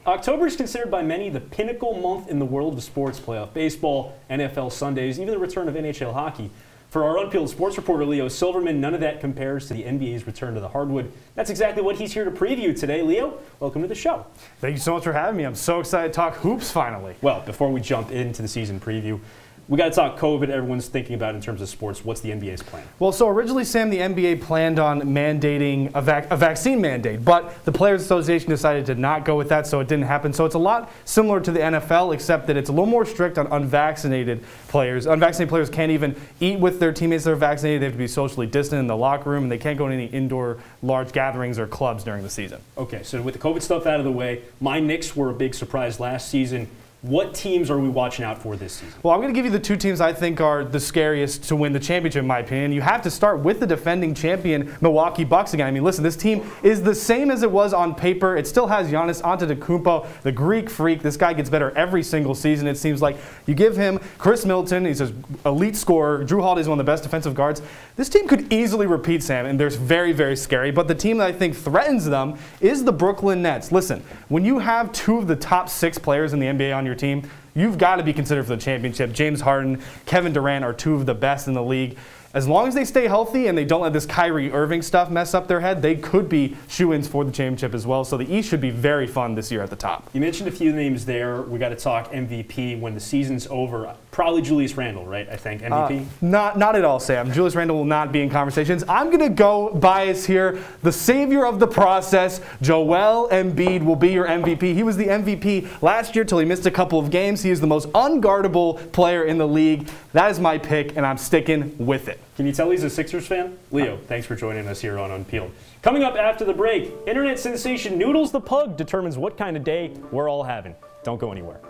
October is considered by many the pinnacle month in the world of sports. Playoff baseball, NFL Sundays, even the return of NHL hockey. For our Unpeeled sports reporter, Leo Silverman, none of that compares to the NBA's return to the hardwood. That's exactly what he's here to preview today. Leo, welcome to the show. Thank you so much for having me. I'm so excited to talk hoops finally. Well, before we jump into the season preview, we got to talk COVID. Everyone's thinking about in terms of sports. What's the NBA's plan? Well, so originally, Sam, the NBA planned on mandating a vaccine mandate, but the Players Association decided to not go with that, so it didn't happen. So it's a lot similar to the NFL, except that it's a little more strict on unvaccinated players. Unvaccinated players can't even eat with their teammates that are vaccinated. They have to be socially distant in the locker room, and they can't go to any indoor large gatherings or clubs during the season. Okay, so with the COVID stuff out of the way, my Knicks were a big surprise last season. What teams are we watching out for this season? Well, I'm going to give you the two teams I think are the scariest to win the championship, in my opinion. You have to start with the defending champion, Milwaukee Bucks again. I mean, listen, this team is the same as it was on paper. It still has Giannis Antetokounmpo, the Greek freak. This guy gets better every single season, it seems like. You give him Chris Middleton, he's an elite scorer. Drew Holiday is one of the best defensive guards. This team could easily repeat, Sam, and they're very, very scary. But the team that I think threatens them is the Brooklyn Nets. Listen, when you have two of the top 6 players in the NBA on your team, you've got to be considered for the championship. James Harden, Kevin Durant are two of the best in the league. As long as they stay healthy and they don't let this Kyrie Irving stuff mess up their head, they could be shoo-ins for the championship as well. So the East should be very fun this year at the top. You mentioned a few names there. We got to talk MVP when the season's over. Probably Julius Randle, right? I think MVP. Not at all, Sam. Julius Randle will not be in conversations. I'm going to go bias here. The savior of the process, Joel Embiid, will be your MVP. He was the MVP last year till he missed a couple of games. He is the most unguardable player in the league. That is my pick, and I'm sticking with it. Can you tell he's a Sixers fan? Leo, thanks for joining us here on Unpeeled. Coming up after the break, internet sensation Noodles the Pug determines what kind of day we're all having. Don't go anywhere.